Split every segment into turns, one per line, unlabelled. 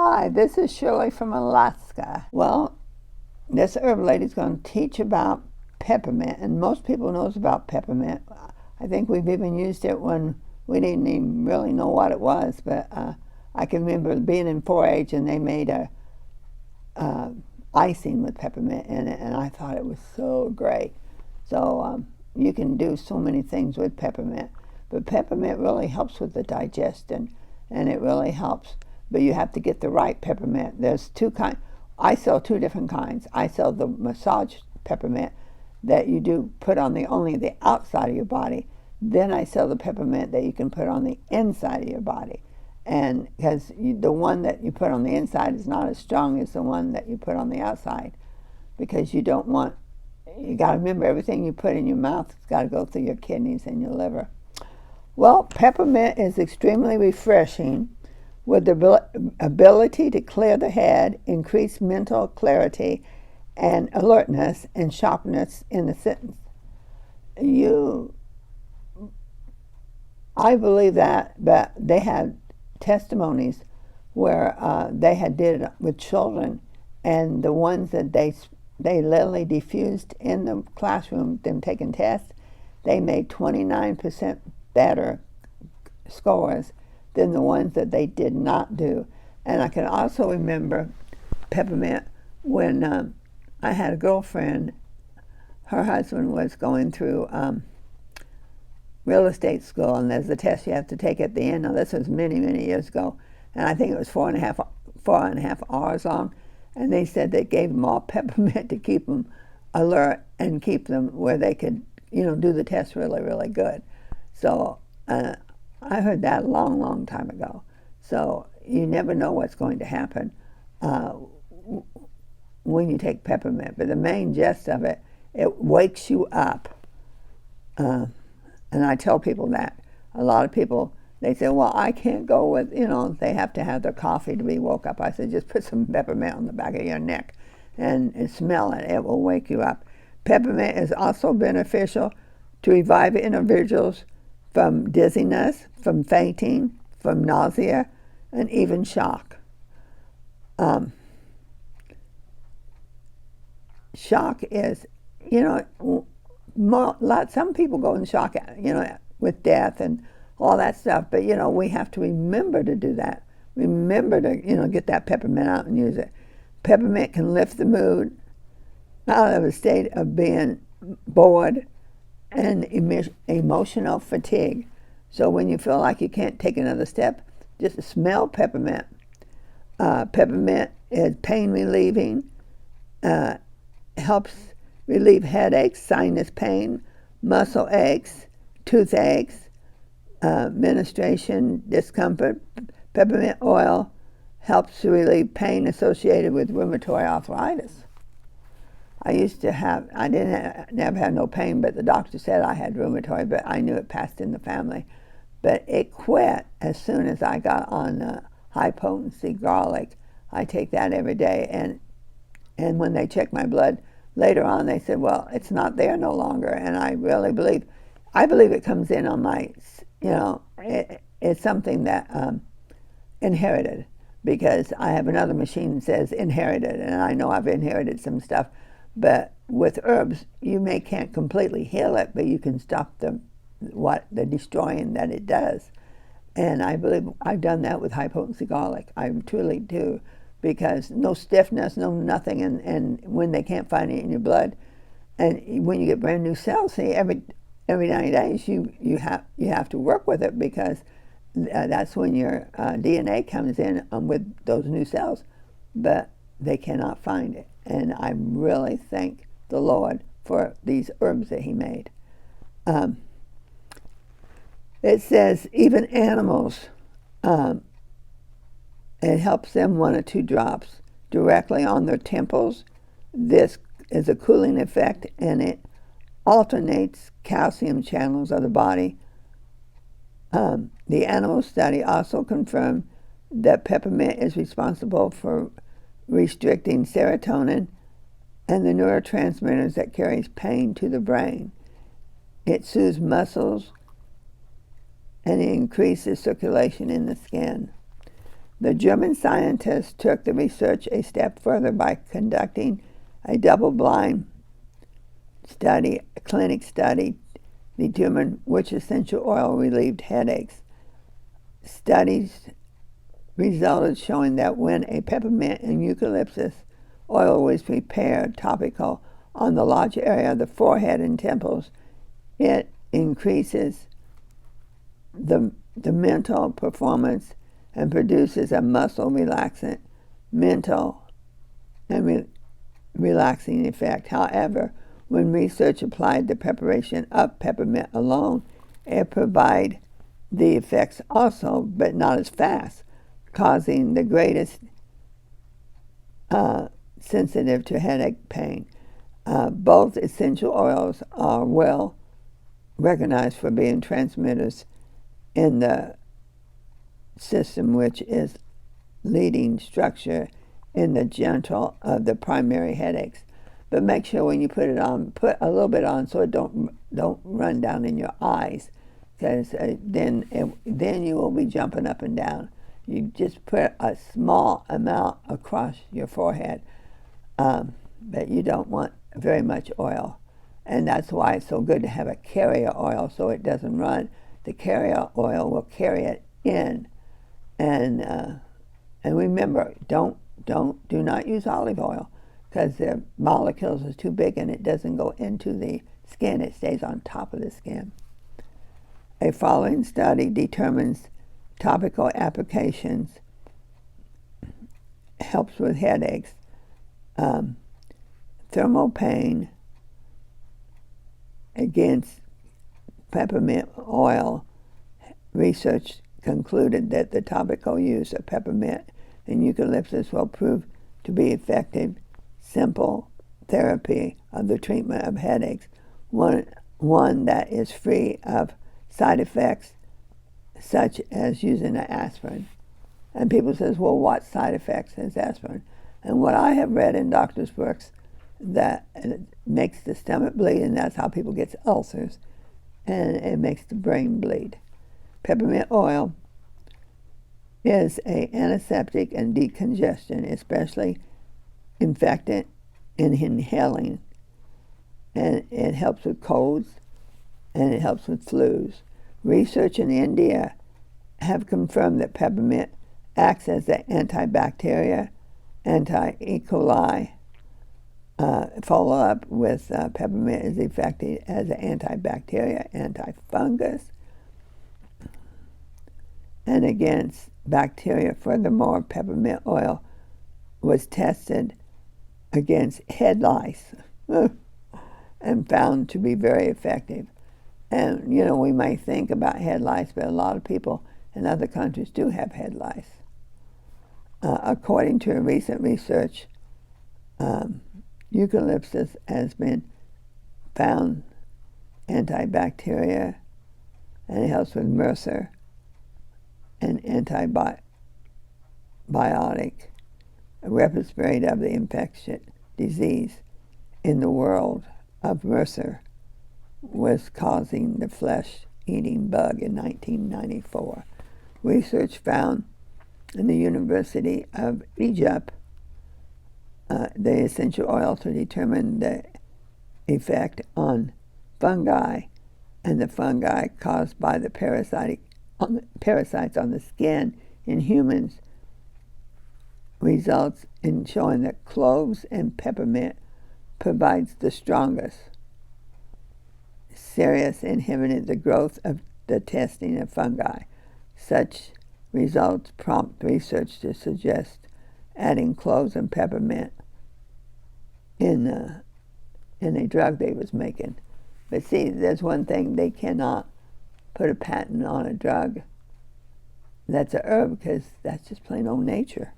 Hi, this is Shirley from Alaska. Well, this herb lady's going to teach about peppermint, and most people knows about peppermint. I think we've even used it when we didn't even really know what it was, but I can remember being in 4-H and they made a icing with peppermint in it, and I thought it was so great. So you can do so many things with peppermint, but peppermint really helps with the digestion, and it really helps. But you have to get the right peppermint. There's two kinds. I sell two different kinds. I sell the massage peppermint that you do put on only the outside of your body. Then I sell the peppermint that you can put on the inside of your body. And because the one that you put on the inside is not as strong as the one that you put on the outside, because you got to remember, everything you put in your mouth has got to go through your kidneys and your liver. Well, peppermint is extremely refreshing, with the ability to clear the head, increase mental clarity, and alertness and sharpness in the sentence. I believe that, but they had testimonies where they had did it with children, and the ones that they literally diffused in the classroom, them taking tests, they made 29% better scores than the ones that they did not do. And I can also remember peppermint when I had a girlfriend. Her husband was going through real estate school, and there's a test you have to take at the end. Now, this was many, many years ago, and I think it was 4.5 hours long. And they said they gave them all peppermint to keep them alert and keep them where they could, do the test really, really good. So I heard that a long, long time ago. So you never know what's going to happen when you take peppermint. But the main gist of it, it wakes you up. And I tell people that. A lot of people, they say, well, I can't go with, they have to have their coffee to be woke up. I said, just put some peppermint on the back of your neck and smell it. It will wake you up. Peppermint is also beneficial to revive individuals from dizziness, from fainting, from nausea, and even shock. Shock is, some people go in shock, with death and all that stuff, but, we have to remember to do that. Remember to, get that peppermint out and use it. Peppermint can lift the mood out of a state of being bored and emotional fatigue. So when you feel like you can't take another step, just smell peppermint. Peppermint is pain relieving, helps relieve headaches, sinus pain, muscle aches, toothaches, menstruation discomfort. Peppermint oil helps to relieve pain associated with rheumatoid arthritis. I never had no pain, but the doctor said I had rheumatoid, but I knew it passed in the family. But it quit as soon as I got on high potency garlic. I take that every day, and when they checked my blood later on, they said, well, it's not there no longer. And I really believe it comes in on my, it's something that inherited, because I have another machine that says inherited, and I know I've inherited some stuff. But with herbs, you can't completely heal it, but you can stop the destroying that it does. And I believe I've done that with high potency garlic. I truly do, because no stiffness, no nothing, and when they can't find it in your blood, and when you get brand new cells, see, every 90 days you have to work with it, because that's when your DNA comes in with those new cells, but they cannot find it. And I really thank the Lord for these herbs that He made. It says even animals, it helps them 1 or 2 drops directly on their temples. This is a cooling effect, and it alternates calcium channels of the body. The animal study also confirmed that peppermint is responsible for restricting serotonin and the neurotransmitters that carries pain to the brain. It soothes muscles and it increases circulation in the skin. The German scientists took the research a step further by conducting a double-blind study, a clinic study, determined which essential oil relieved headaches. Studies resulted showing that when a peppermint and eucalyptus oil was prepared topical on the large area of the forehead and temples, it increases the mental performance and produces a muscle relaxant, mental and relaxing effect. However, when research applied the preparation of peppermint alone, it provided the effects also, but not as fast, causing the greatest sensitive to headache pain. Both essential oils are well recognized for being transmitters in the system, which is leading structure in the gentle of the primary headaches. But make sure when you put it on, put a little bit on so it don't run down in your eyes, because then you will be jumping up and down. You just put a small amount across your forehead, but you don't want very much oil. And that's why it's so good to have a carrier oil so it doesn't run. The carrier oil will carry it in. And remember, do not use olive oil, because the molecules are too big and it doesn't go into the skin. It stays on top of the skin. A following study determines topical applications helps with headaches, thermal pain against peppermint oil. Research concluded that the topical use of peppermint and eucalyptus will prove to be effective, simple therapy of the treatment of headaches, one that is free of side effects such as using an aspirin. And people says, well, what side effects has aspirin? And what I have read in doctors' books, that it makes the stomach bleed, and that's how people get ulcers, and it makes the brain bleed. Peppermint oil is an antiseptic and decongestant, especially infectant in inhaling, and it helps with colds and it helps with flus. Research in India have confirmed that peppermint acts as an antibacterial, anti-E. coli. Follow-up with peppermint is effective as an antibacterial, antifungus, and against bacteria. Furthermore, peppermint oil was tested against head lice and found to be very effective. And, we may think about head lice, but a lot of people in other countries do have head lice. According to a recent research, eucalyptus has been found antibacterial, and it helps with MRSA, an antibiotic, a respiratory of the infection disease in the world of MRSA was causing the flesh-eating bug in 1994. Research found in the University of Egypt the essential oil to determine the effect on fungi, and the fungi caused by the parasites on the skin in humans results in showing that cloves and peppermint provides the strongest serious inhibited the growth of the testing of fungi. Such results prompt research to suggest adding cloves and peppermint in a drug they was making. But see, there's one thing: they cannot put a patent on a drug that's a herb, because that's just plain old nature.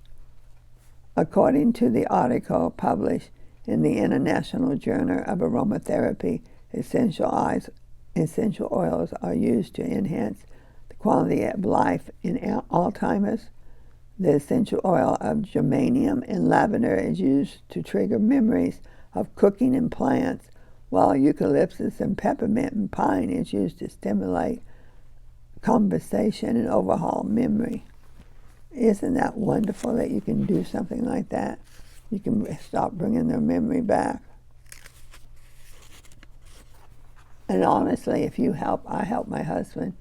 According to the article published in the International Journal of Aromatherapy, essential oils are used to enhance the quality of life in Alzheimer's. The essential oil of geranium and lavender is used to trigger memories of cooking and plants, while eucalyptus and peppermint and pine is used to stimulate conversation and overhaul memory. Isn't that wonderful that you can do something like that? You can start bringing their memory back. And honestly, if you help, I help my husband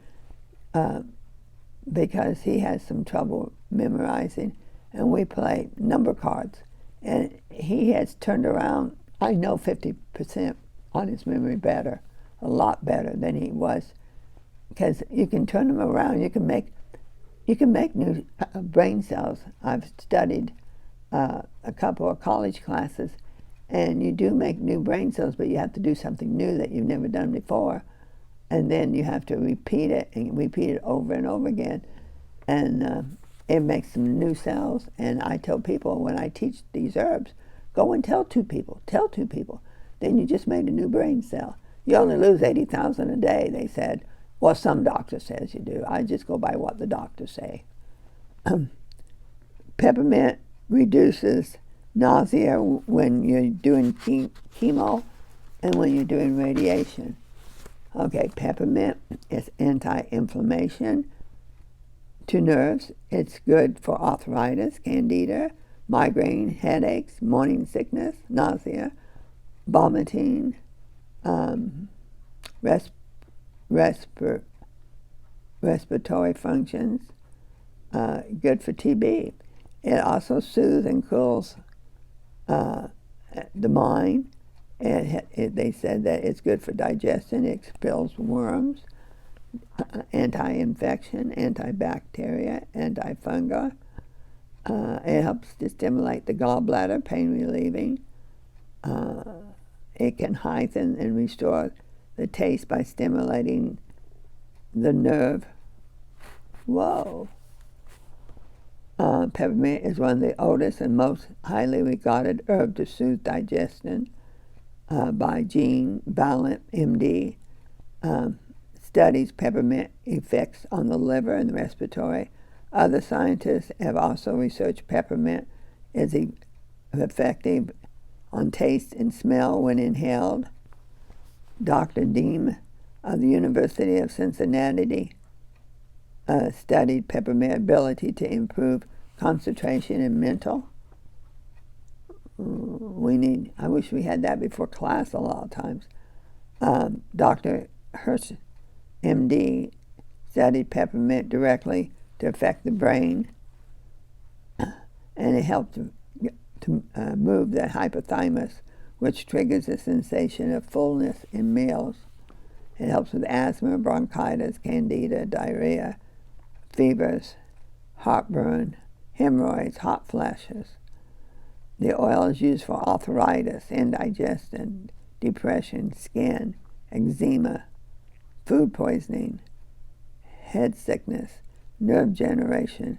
because he has some trouble memorizing, and we play number cards. And he has turned around, I know 50% on his memory better, a lot better than he was, because you can turn them around. You can make new brain cells. I've studied a couple of college classes, and you do make new brain cells, but you have to do something new that you've never done before, and then you have to repeat it and repeat it over and over again, and it makes some new cells. And I tell people when I teach these herbs, go and tell two people, then you just made a new brain cell. You only lose 80,000 a day, they said. Well, some doctor says you do. I just go by what the doctors say. Peppermint reduces nausea when you're doing chemo and when you're doing radiation. Okay, peppermint is anti-inflammation to nerves. It's good for arthritis, candida, migraine, headaches, morning sickness, nausea, vomiting, respiratory functions, good for TB. It also soothes and cools the mind. They said that it's good for digestion. It expels worms, anti-infection, antibacteria, antifungal. It helps to stimulate the gallbladder, pain relieving. It can heighten and restore the taste by stimulating the nerve. Whoa. Peppermint is one of the oldest and most highly regarded herb to soothe digestion by Jean Ballant, MD. Studies peppermint effects on the liver and the respiratory. Other scientists have also researched peppermint is effective on taste and smell when inhaled. Dr. Deem of the University of Cincinnati studied peppermint ability to improve concentration and mental. I wish we had that before class a lot of times. Dr. Hirsch, MD, studied peppermint directly to affect the brain, and it helped to move the hypothalamus, which triggers a sensation of fullness in meals. It helps with asthma, bronchitis, candida, diarrhea, fevers, heartburn, hemorrhoids, hot flashes. The oil is used for arthritis, indigestion, depression, skin, eczema, food poisoning, head sickness, nerve generation.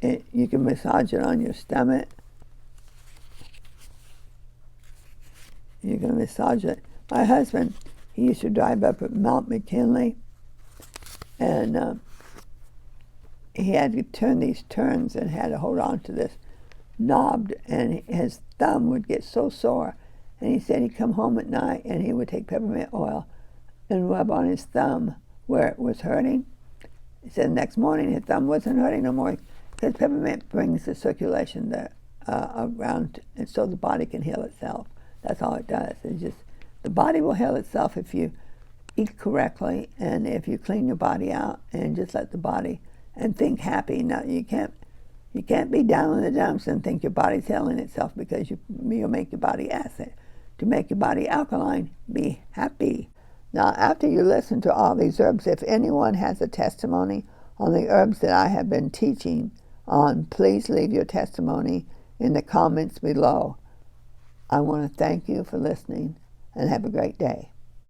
You can massage it on your stomach. You can massage it. My husband, he used to drive up at Mount McKinley, and he had to turn these turns and had to hold on to this knob, and his thumb would get so sore. And he said he'd come home at night and he would take peppermint oil and rub on his thumb where it was hurting. He said the next morning his thumb wasn't hurting no more because peppermint brings the circulation around, and so the body can heal itself. That's all it does. It's just the body will heal itself if you eat correctly and if you clean your body out and just let the body and think happy. Now you can't be down in the dumps and think your body's healing itself, because you'll make your body acid. To make your body alkaline, be happy. Now, after you listen to all these herbs, if anyone has a testimony on the herbs that I have been teaching on, please leave your testimony in the comments below. I want to thank you for listening and have a great day.